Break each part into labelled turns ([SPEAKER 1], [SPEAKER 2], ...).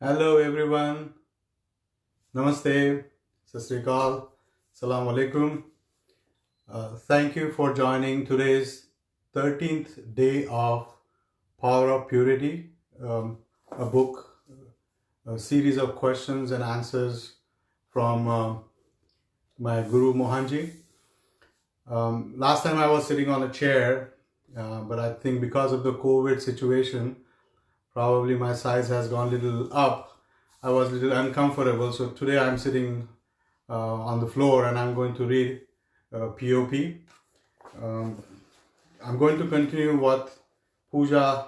[SPEAKER 1] Hello everyone, Namaste, Sat Sri Akal, Salam Alaikum. Thank you for joining today's 13th day of Power of Purity, a book, a series of questions and answers from my Guru Mohanji. Last time I was sitting on a chair, but I think because of the COVID situation, probably my size has gone a little up. I was a little uncomfortable, so today I'm sitting on the floor and I'm going to read POP. I'm going to continue what Puja,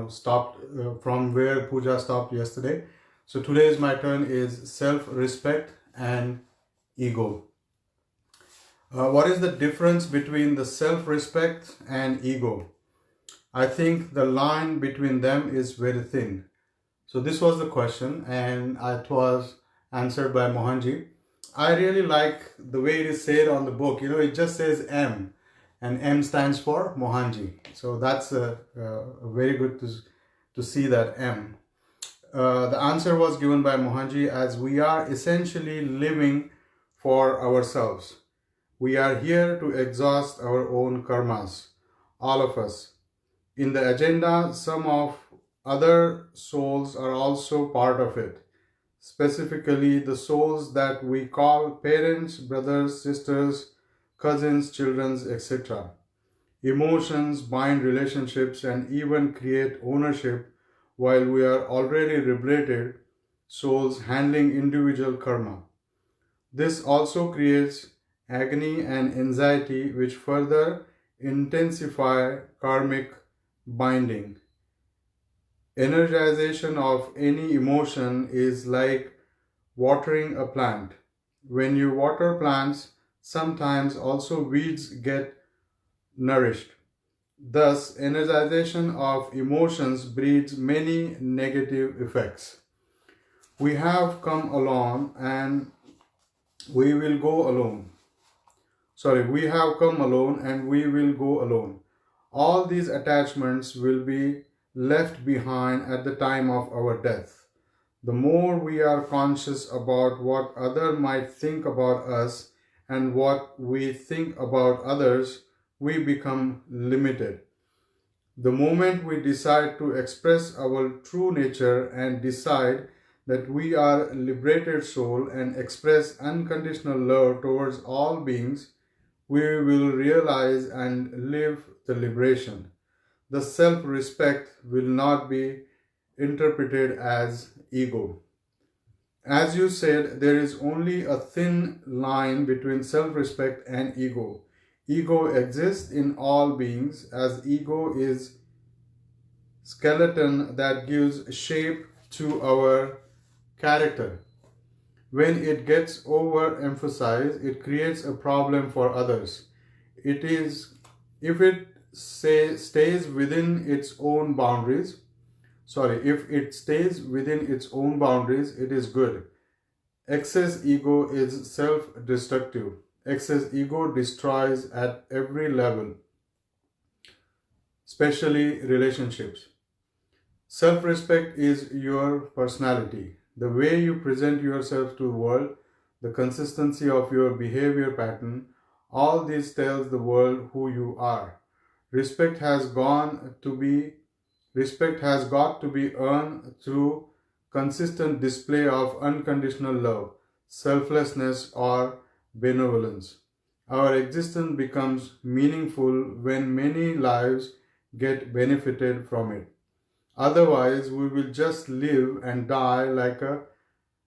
[SPEAKER 1] stopped from where Puja stopped yesterday. So today's my turn is self-respect and ego. What is the difference between the self-respect and ego? I think the line between them is very thin. So this was the question and it was answered by Mohanji. I really like the way it is said on the book. It just says M and M stands for Mohanji. So that's very good to see that M. The answer was given by Mohanji as we are essentially living for ourselves. We are here to exhaust our own karmas, all of us. In the agenda, some of other souls are also part of it, specifically the souls that we call parents, brothers, sisters, cousins, children, etc. Emotions bind relationships and even create ownership while we are already liberated souls handling individual karma. This also creates agony and anxiety which further intensify karmic binding. Energization of any emotion is like watering a plant. When you water plants, sometimes also weeds get nourished. Thus, energization of emotions breeds many negative effects. We have come alone and we will go alone. We have come alone and we will go alone. All these attachments will be left behind at the time of our death. The more we are conscious about what others might think about us and what we think about others, we become limited. The moment we decide to express our true nature and decide that we are a liberated soul and express unconditional love towards all beings, we will realize and live the liberation. The self-respect will not be interpreted as ego. As you said, there is only a thin line between self-respect and ego. Ego exists in all beings as ego is skeleton that gives shape to our character. When it gets overemphasized, it creates a problem for others. If it stays within its own boundaries, if it stays within its own boundaries, it is good. Excess ego is self-destructive. Excess ego destroys at every level, especially relationships. Self-respect is your personality. The way you present yourself to the world, the consistency of your behavior pattern, all this tells the world who you are. Respect has got to be earned through consistent display of unconditional love, selflessness or benevolence. Our existence becomes meaningful when many lives get benefited from it. Otherwise, we will just live and die like a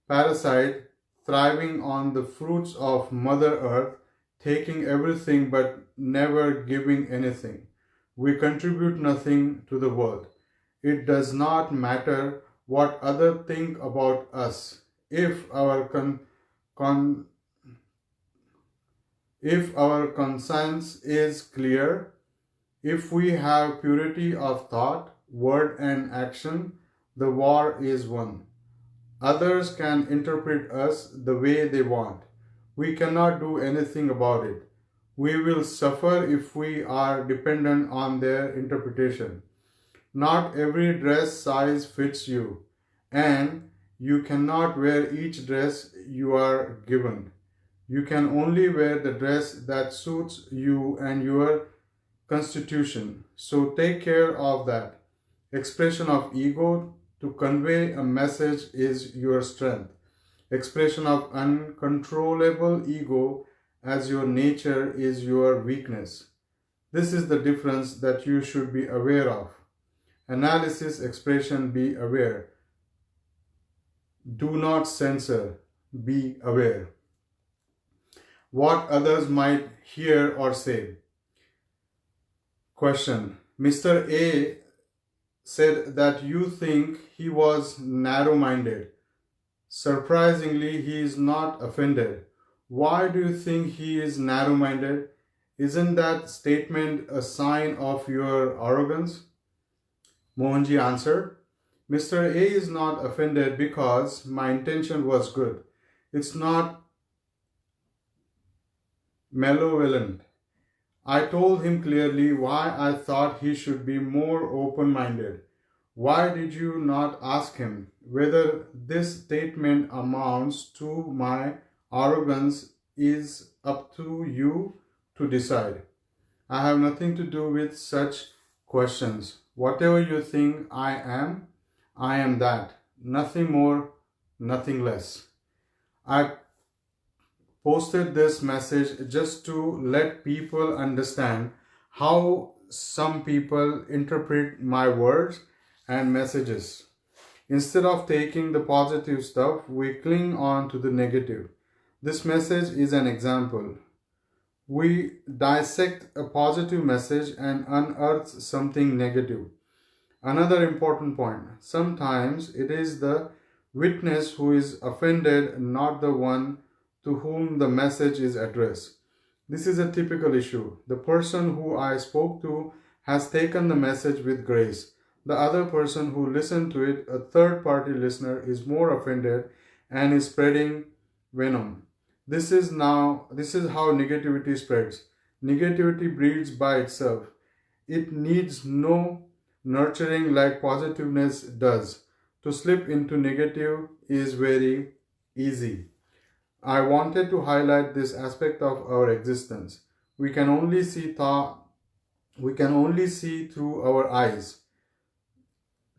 [SPEAKER 1] parasite thriving on the fruits of Mother Earth, taking everything but never giving anything. We contribute nothing to the world. It does not matter what others think about us. If our conscience is clear, if we have purity of thought, word and action, the war is won. Others can interpret us the way they want. We cannot do anything about it. We will suffer if we are dependent on their interpretation. Not every dress size fits you. and you cannot wear each dress you are given. You can only wear the dress that suits you and your constitution. So take care of that. Expression of ego to convey a message is your strength. Expression of uncontrollable ego as your nature is your weakness. This is the difference that you should be aware of. Analysis, expression, be aware. Do not censor, be aware. What others might hear or say. Question. Mr. A said that you think he was narrow-minded. Surprisingly, he is not offended. Why do you think he is narrow-minded? Isn't that statement a sign of your arrogance? Mohanji answered, Mr. A is not offended because my intention was good. It's not malevolent. I told him clearly why I thought he should be more open-minded. Why did you not ask him whether this statement amounts to my arrogance? Is up to you to decide. I have nothing to do with such questions. Whatever you think I am that. Nothing more, nothing less. I posted this message just to let people understand how some people interpret my words and messages. Instead of taking the positive stuff, we cling on to the negative. This message is an example. We dissect a positive message and unearth something negative. Another important point. Sometimes it is the witness who is offended, not the one to whom the message is addressed. This is a typical issue. The person who I spoke to has taken the message with grace. The other person who listened to it, a third-party listener, is more offended and is spreading venom. This is how negativity spreads. Negativity breeds by itself. It needs no nurturing like positiveness does. To slip into negative is very easy. I wanted to highlight this aspect of our existence. We can only see through our eyes.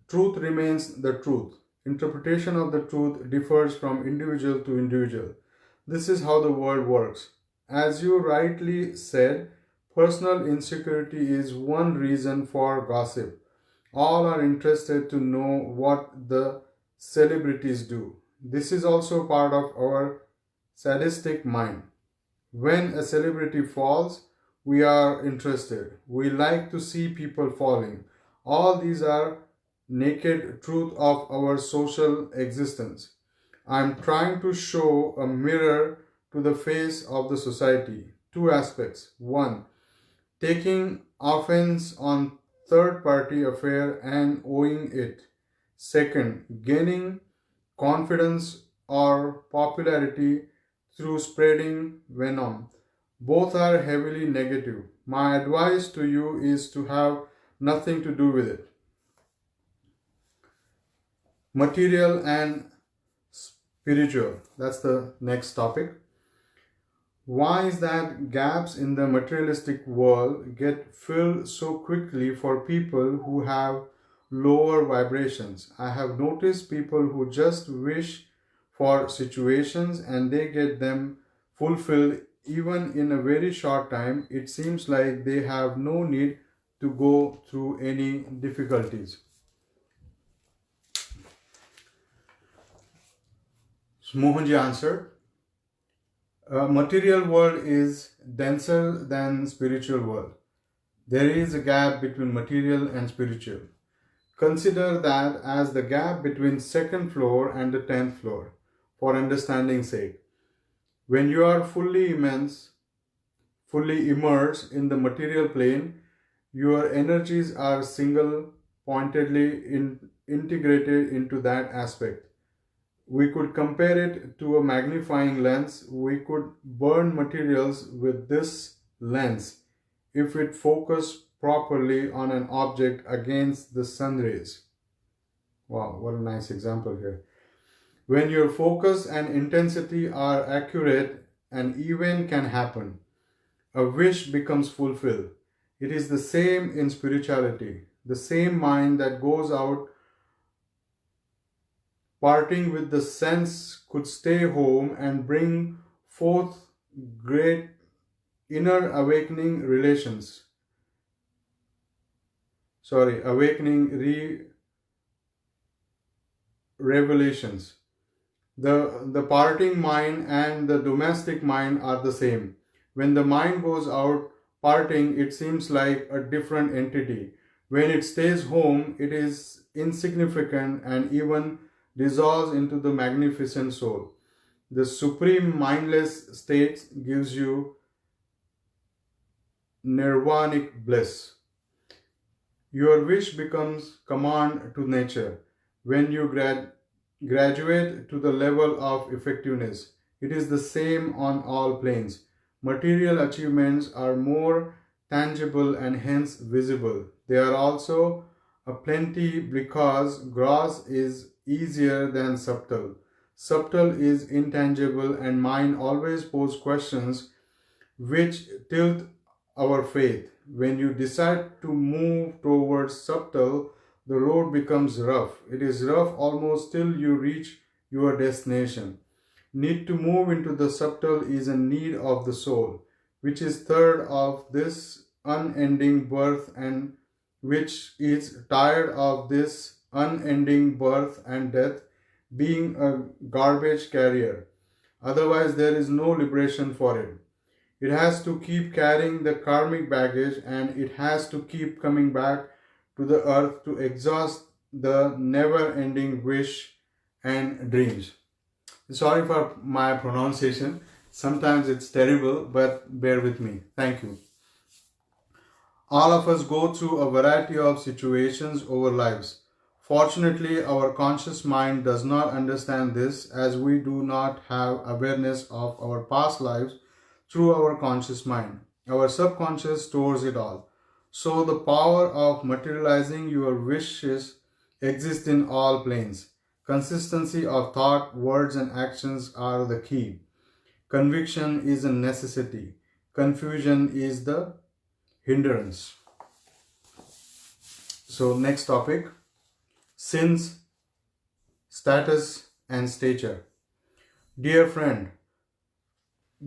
[SPEAKER 1] Truth remains the truth. Interpretation of the truth differs from individual to individual. This is how the world works. As you rightly said, personal insecurity is one reason for gossip. All are interested to know what the celebrities do. This is also part of our sadistic mind. When a celebrity falls, we are interested. We like to see people falling. All these are naked truth of our social existence. I am trying to show a mirror to the face of the society. Two aspects. One, taking offense on third-party affair and owing it. Second, gaining confidence or popularity through spreading venom. Both are heavily negative. My advice to you is to have nothing to do with it. Material and spiritual. That's the next topic. Why is that gaps in the materialistic world get filled so quickly for people who have lower vibrations? I have noticed people who just wish for situations and they get them fulfilled even in a very short time. It seems like they have no need to go through any difficulties. So Mohanji answered, material world is denser than spiritual world. There is a gap between material and spiritual. Consider that as the gap between second floor and the 10th floor, for understanding's sake. When you are fully immersed in the material plane, your energies are single-pointedly integrated into that aspect. We could compare it to a magnifying lens. We could burn materials with this lens if it focused properly on an object against the sun rays. Wow, what a nice example here. When your focus and intensity are accurate, an event can happen. A wish becomes fulfilled. It is the same in spirituality. The same mind that goes out parting with the sense could stay home and bring forth great inner awakening revelations. The parting mind and the domestic mind are the same. When the mind goes out parting, it seems like a different entity. When it stays home, it is insignificant and even dissolves into the magnificent soul. The supreme mindless state gives you nirvanic bliss. Your wish becomes command to nature. When you graduate to the level of effectiveness, it is the same on all planes. Material achievements are more tangible and hence visible. They are also a plenty because gross is easier than subtle. Subtle is intangible and mind always pose questions which tilt our faith. When you decide to move towards subtle, the road becomes rough. It is rough almost till you reach your destination. Need to move into the subtle is a need of the soul, which is third of this unending birth and which is tired of this unending birth and death being a garbage carrier. Otherwise, there is no liberation for it. It has to keep carrying the karmic baggage and it has to keep coming back to the earth to exhaust the never ending wish and dreams. Sorry for my pronunciation. Sometimes it's terrible, but bear with me. Thank you. All of us go through a variety of situations over lives. Fortunately, our conscious mind does not understand this as we do not have awareness of our past lives through our conscious mind. Our subconscious stores it all. So the power of materializing your wishes exists in all planes. Consistency of thought, words and actions are the key. Conviction is a necessity. Confusion is the hindrance. So next topic, sins, status and stature. Dear friend,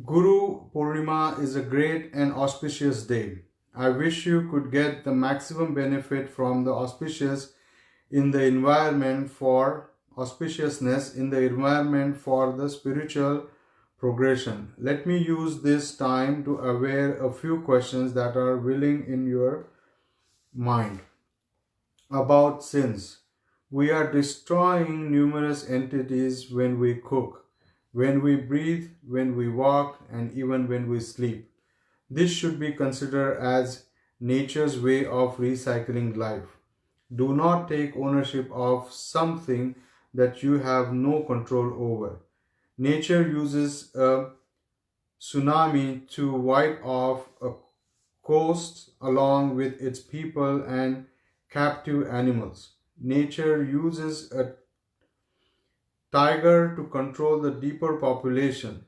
[SPEAKER 1] Guru Purnima is a great and auspicious day. I wish you could get the maximum benefit from the auspiciousness in the environment for the spiritual progression. Let me use this time to aware a few questions that are willing in your mind. About sins. We are destroying numerous entities when we cook, when we breathe, when we walk, and even when we sleep. This should be considered as nature's way of recycling life. Do not take ownership of something that you have no control over. Nature uses a tsunami to wipe off a coast along with its people and captive animals. Nature uses a tiger to control the deeper population.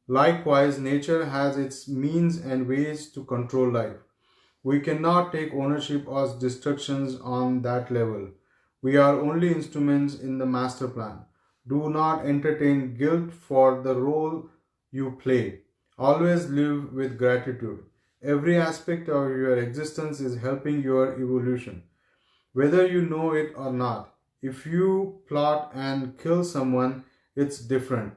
[SPEAKER 1] Likewise, nature has its means and ways to control life. We cannot take ownership of destructions on that level. We are only instruments in the master plan. Do not entertain guilt for the role you play. Always live with gratitude. Every aspect of your existence is helping your evolution, whether you know it or not. If you plot and kill someone, it's different.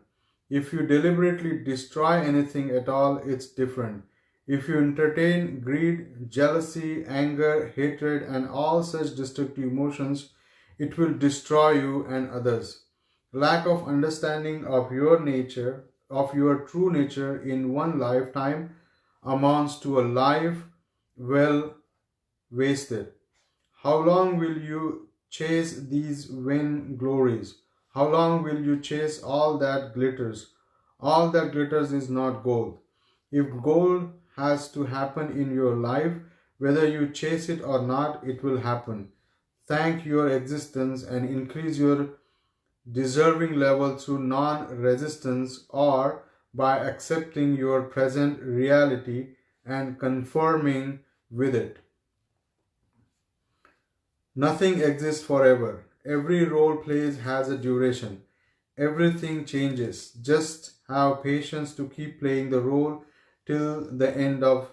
[SPEAKER 1] If you deliberately destroy anything at all, it's different. If you entertain greed, jealousy, anger, hatred, and all such destructive emotions, it will destroy you and others. Lack of understanding of your nature, of your true nature in one lifetime amounts to a life well wasted. How long will you chase these vain glories? How long will you chase all that glitters? All that glitters is not gold. If gold has to happen in your life, whether you chase it or not, it will happen. thank your existence and increase your deserving level through non resistance or by accepting your present reality and conforming with it. Nothing exists forever. Every role plays has a duration. Everything changes. Just have patience to keep playing the role till the end of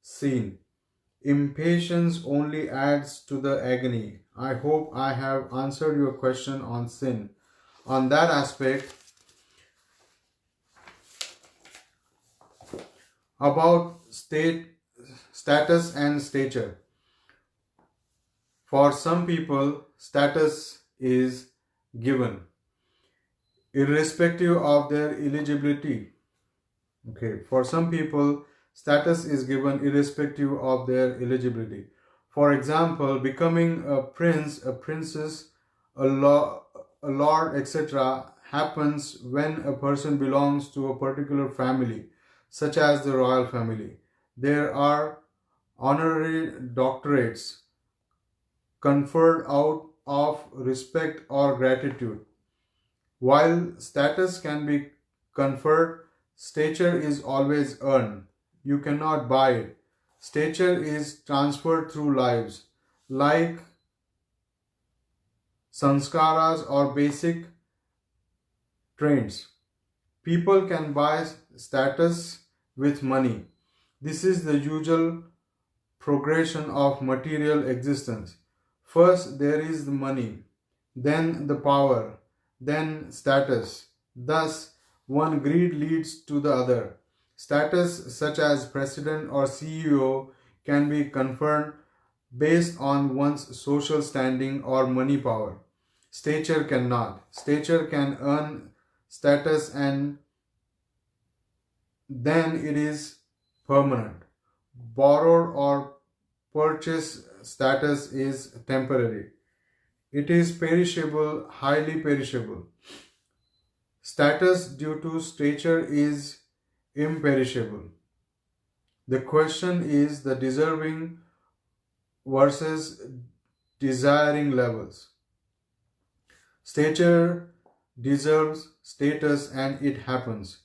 [SPEAKER 1] scene. Impatience only adds to the agony. I hope I have answered your question on sin. On that aspect, about status and stature. For some people, status is given irrespective of their eligibility. Okay, for some people, status is given irrespective of their eligibility. For example, becoming a prince, a princess, a lord, etc., happens when a person belongs to a particular family, such as the royal family. There are honorary doctorates conferred out of respect or gratitude. While status can be conferred, stature is always earned. You cannot buy it. Stature is transferred through lives, like sanskaras or basic traits. People can buy status with money. This is the usual progression of material existence. First there is the money, then the power, then status. Thus, one greed leads to the other. Status such as president or CEO can be conferred based on one's social standing or money power. Stature cannot. Stature can earn status and then it is permanent. Borrowed or purchased status is temporary. It is perishable, highly perishable. Status due to stature is imperishable. The question is the deserving versus desiring levels. Stature deserves status and it happens.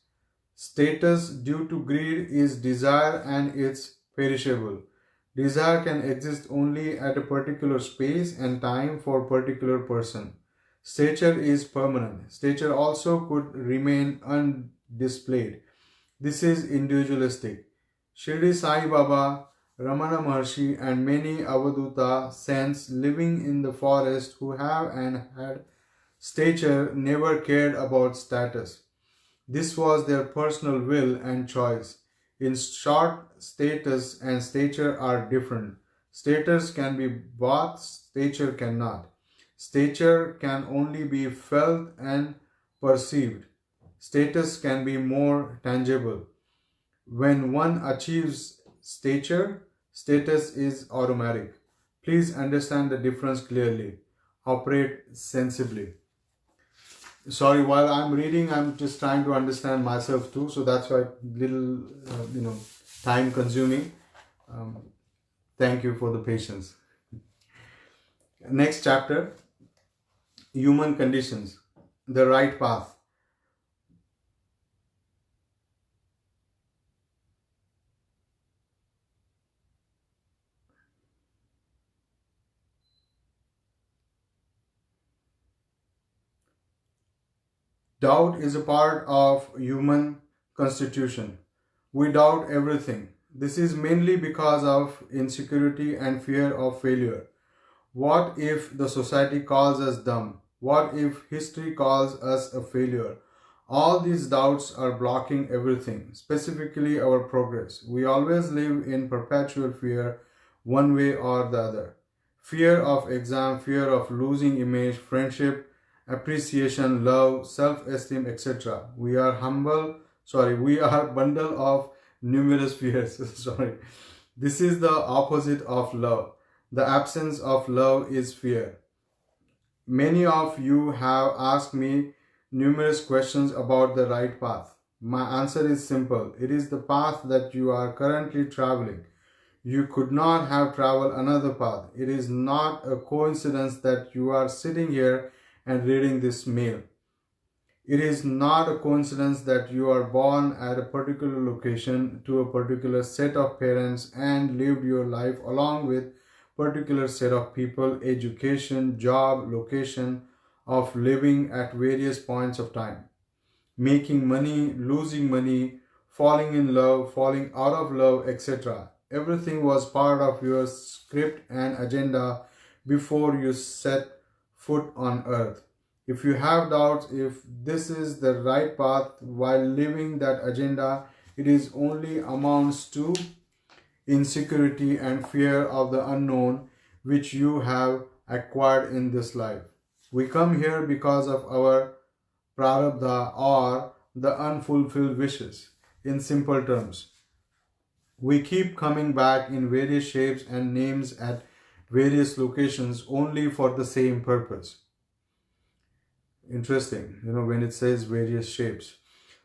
[SPEAKER 1] Status due to greed is desire and it's perishable. Desire can exist only at a particular space and time for a particular person. Stature is permanent. Stature also could remain undisplayed. This is individualistic. Shirdi Sai Baba, Ramana Maharshi and many Avaduta saints living in the forest who have and had stature never cared about status. This was their personal will and choice. In short, status and stature are different. Status can be bought, stature cannot. Stature can only be felt and perceived. Status can be more tangible. When one achieves stature, status is automatic. Please understand the difference clearly. Operate sensibly. Sorry, while I'm reading, I'm just trying to understand myself too, so that's why little, time consuming. Thank you for the patience. Next chapter, human conditions, the right path. Doubt is a part of human constitution. We doubt everything. This is mainly because of insecurity and fear of failure. What if the society calls us dumb? What if history calls us a failure? All these doubts are blocking everything, specifically our progress. We always live in perpetual fear, one way or the other. Fear of exam, fear of losing image, friendship, appreciation, love, self-esteem, etc. We are bundle of numerous fears. Sorry. This is the opposite of love. The absence of love is fear. Many of you have asked me numerous questions about the right path. My answer is simple. It is the path that you are currently traveling. You could not have traveled another path. It is not a coincidence that you are sitting here and reading this mail. It is not a coincidence that you are born at a particular location to a particular set of parents and lived your life along with particular set of people, education, job, location of living at various points of time, making money, losing money, falling in love, falling out of love, etc. Everything was part of your script and agenda before you set foot on earth. If you have doubts if this is the right path while living that agenda, it is only amounts to insecurity and fear of the unknown which you have acquired in this life. We come here because of our prarabdha or the unfulfilled wishes. In simple terms, we keep coming back in various shapes and names at various locations only for the same purpose. Interesting, when it says various shapes.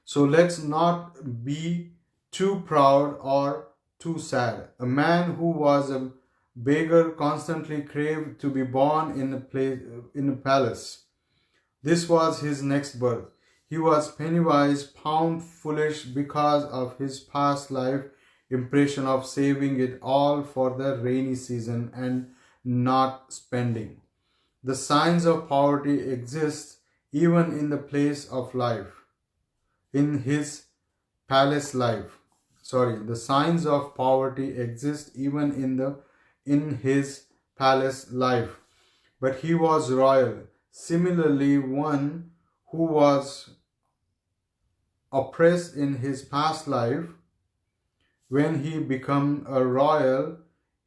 [SPEAKER 1] So let's not be too proud or too sad. A man who was a beggar constantly craved to be born in a palace. This was his next birth. He was penny-wise, pound-foolish because of his past life impression of saving it all for the rainy season and not spending. The signs of poverty exist even in the place of life, in his palace life. The signs of poverty exist even in his palace life. But he was royal. Similarly, one who was oppressed in his past life, when he became a royal,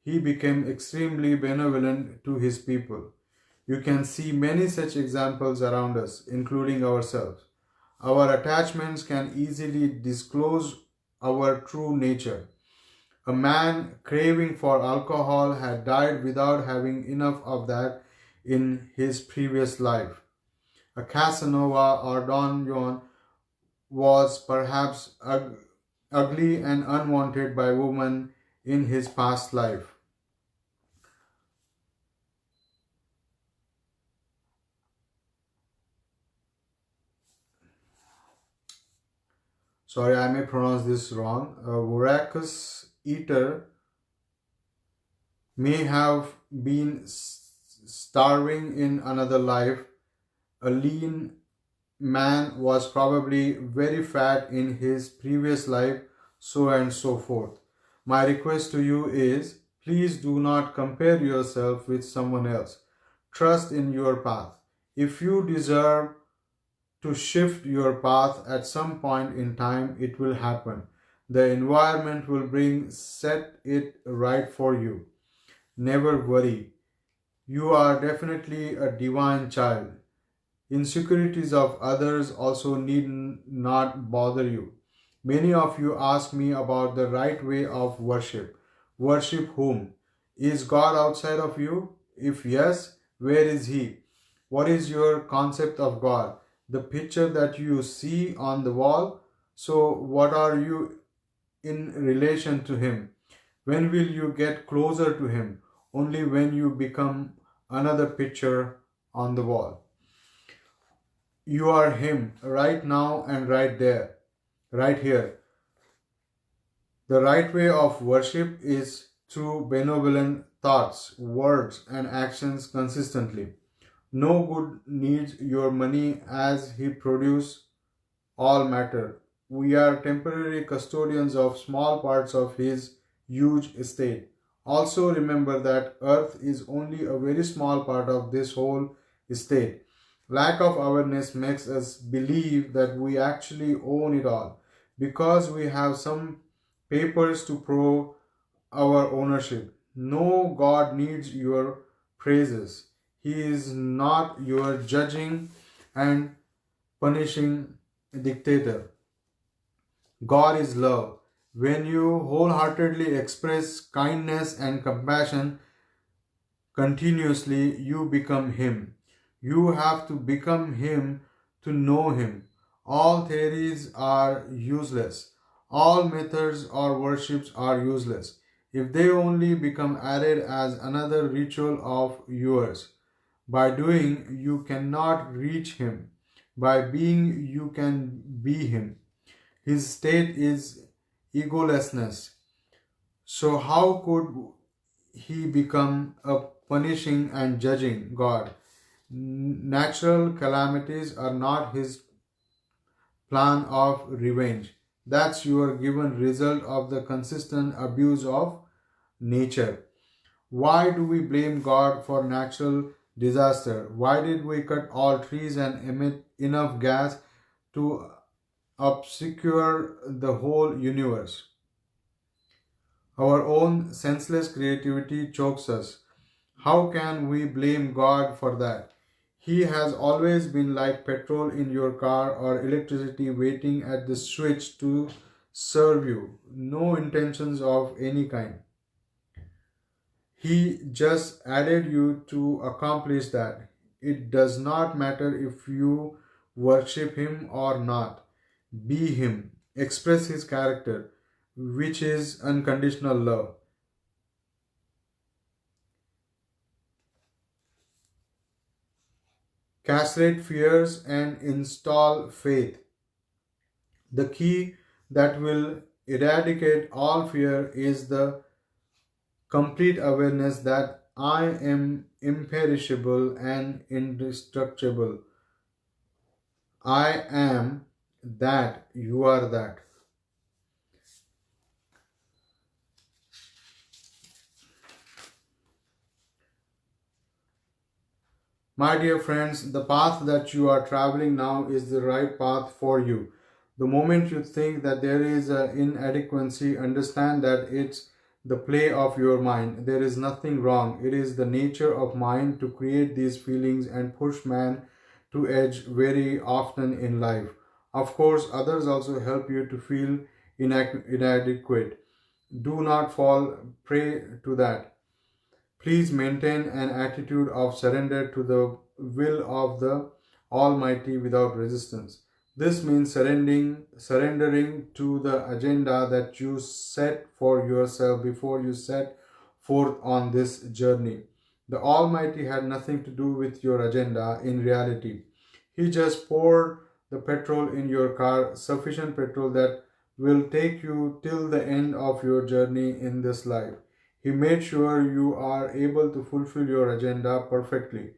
[SPEAKER 1] he became extremely benevolent to his people. You can see many such examples around us, including ourselves. Our attachments can easily disclose our true nature. A man craving for alcohol had died without having enough of that in his previous life. A Casanova or Don Juan was perhaps ugly and unwanted by women in his past life. Sorry, I may pronounce this wrong. A voracious eater may have been starving in another life. A lean man was probably very fat in his previous life, so and so forth. My request to you is, please do not compare yourself with someone else. Trust in your path. If you deserve to shift your path at some point in time, it will happen. The environment will set it right for you. Never worry. You are definitely a divine child. Insecurities of others also need not bother you. Many of you ask me about the right way of worship. Worship whom? Is God outside of you? If yes, where is He? What is your concept of God? The picture that you see on the wall? So what are you in relation to Him? When will you get closer to Him? Only when you become another picture on the wall. You are Him right now and right there, right here. The right way of worship is through benevolent thoughts, words, and actions consistently. No good needs your money as He produces all matter. We are temporary custodians of small parts of His huge estate. Also remember that earth is only a very small part of this whole estate. Lack of awareness makes us believe that we actually own it all because we have some papers to prove our ownership. No, God needs your praises. He is not your judging and punishing dictator. God is love. When you wholeheartedly express kindness and compassion continuously, you become Him. You have to become Him to know Him. All theories are useless. All methods or worships are useless. if they only become added as another ritual of yours. By doing, you cannot reach Him. By being, you can be Him. His state is egolessness. So, how could He become a punishing and judging God? Natural calamities are not His plan of revenge. That's your given result of the consistent abuse of nature. Why do we blame God for natural disaster? Why did we cut all trees and emit enough gas to obscure the whole universe? Our own senseless creativity chokes us. How can we blame God for that? He has always been like petrol in your car or electricity waiting at the switch to serve you. No intentions of any kind. He just added you to accomplish that. It does not matter if you worship Him or not. Be Him. Express His character, which is unconditional love. Castrate fears and install faith. The key that will eradicate all fear is the complete awareness that I am imperishable and indestructible. I am that, you are that. My dear friends, the path that you are traveling now is the right path for you. The moment you think that there is an inadequacy, understand that it's the play of your mind. There is nothing wrong. It is the nature of mind to create these feelings and push man to edge very often in life. Of course, others also help you to feel inadequate. Do not fall prey to that. Please maintain an attitude of surrender to the will of the Almighty without resistance. This means surrendering to the agenda that you set for yourself before you set forth on this journey. The Almighty had nothing to do with your agenda in reality. He just poured the petrol in your car, sufficient petrol that will take you till the end of your journey in this life. He made sure you are able to fulfill your agenda perfectly.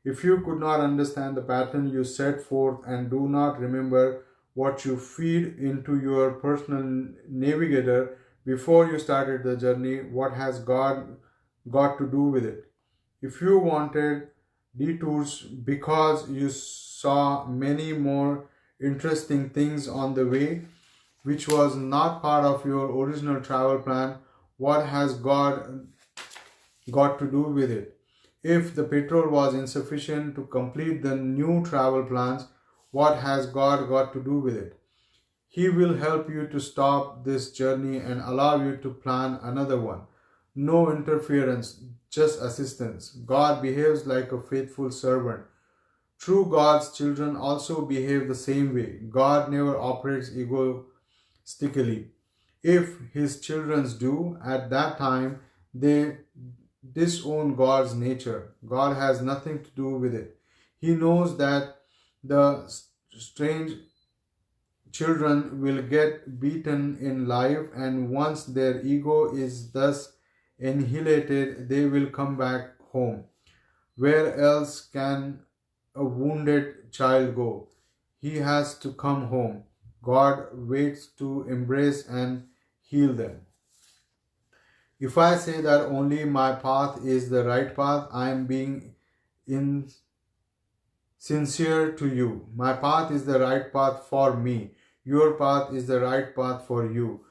[SPEAKER 1] If you could not understand the pattern you set forth and do not remember what you feed into your personal navigator before you started the journey, what has God got to do with it? If you wanted detours because you saw many more interesting things on the way, which was not part of your original travel plan, what has God got to do with it? If the petrol was insufficient to complete the new travel plans, what has God got to do with it? He will help you to stop this journey and allow you to plan another one. No interference, just assistance. God behaves like a faithful servant. True God's children also behave the same way. God never operates egoistically. If His children do, at that time they disown God's nature. God has nothing to do with it. He knows that the strange children will get beaten in life, and once their ego is thus annihilated, they will come back home. Where else can a wounded child go? He has to come home. God waits to embrace and heal them. If I say that only my path is the right path, I am being insincere to you. My path is the right path for me. Your path is the right path for you.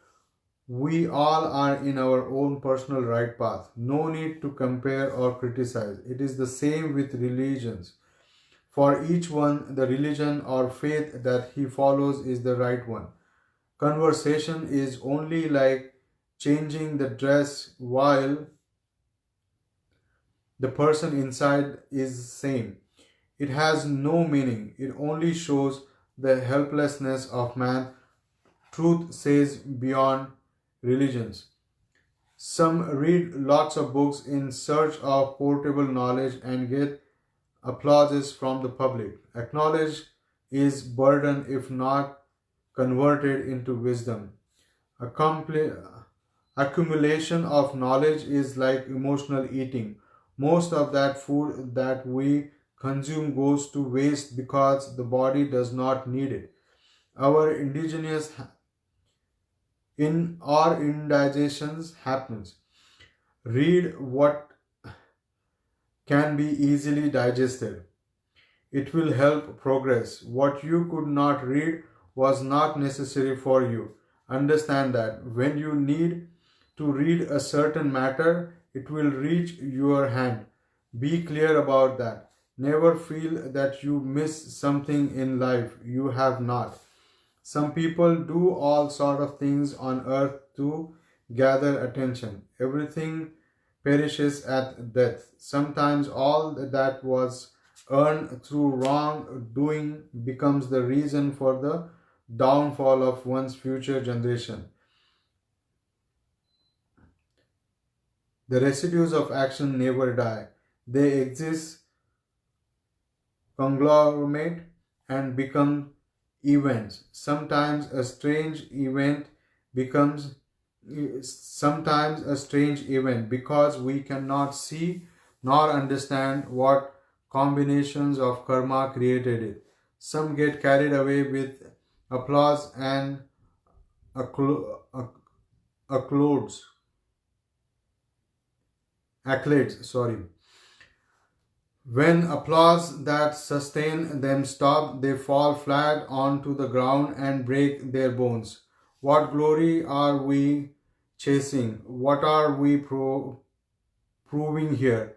[SPEAKER 1] We all are in our own personal right path. No need to compare or criticize. It is the same with religions. For each one, the religion or faith that he follows is the right one. Conversation is only like changing the dress while the person inside is same. It has no meaning. It only shows the helplessness of man. Truth says beyond religions. Some read lots of books in search of portable knowledge and get applauses from the public. Acknowledge is burden if not converted into wisdom. Accumulation of knowledge is like emotional eating. Most of that food that we consume goes to waste because the body does not need it. Our indigenous in our indigestions happens. Read what can be easily digested. It will help progress. What you could not read was not necessary for you. Understand that when you need to read a certain matter, it will reach your hand. Be clear about that. Never feel that you miss something in life you have not. Some people do all sort of things on earth to gather attention. Everything perishes at death. Sometimes all that was earned through wrongdoing becomes the reason for the downfall of one's future generation. The residues of action never die. They exist, conglomerate, and become events. Becomes sometimes a strange event because we cannot see nor understand what combinations of karma created it. Some get carried away with applause and accolades, accolades. When applause that sustain them stop, they fall flat onto the ground and break their bones. What glory are we chasing? What are we proving here?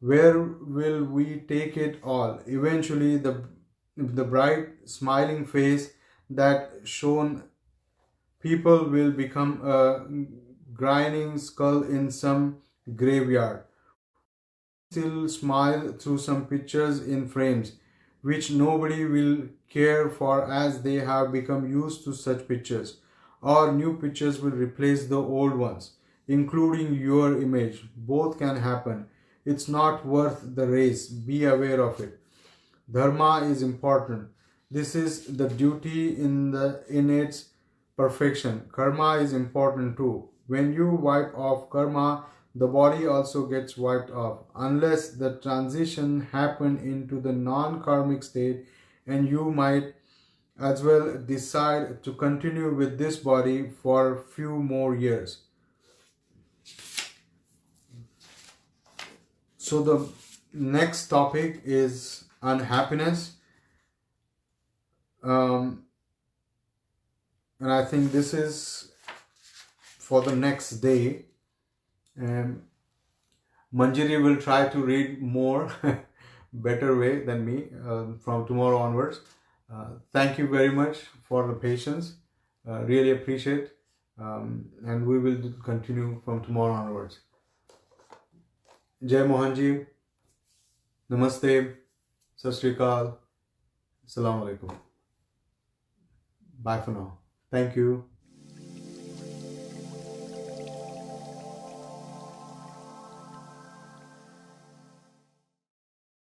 [SPEAKER 1] Where will we take it all? Eventually, the bright, smiling face that shone people will become a grinding skull in some graveyard. Still smile through some pictures in frames, which nobody will care for as they have become used to such pictures, or new pictures will replace the old ones, including your image. Both can happen. It's not worth the race. Be aware of it. Dharma is important. This is the duty in its perfection. Karma is important too. When you wipe off karma, the body also gets wiped off. Unless the transition happen into the non-karmic state, and you might as well decide to continue with this body for a few more years. So the next topic is unhappiness. And I think this is for the next day. Manjari will try to read more better way than me from tomorrow onwards. Thank you very much for the patience. Really appreciate. And we will continue from tomorrow onwards. Jai Mohanji. Namaste. Sat Sri Akal. Assalamu alaikum. Bye for now. Thank you.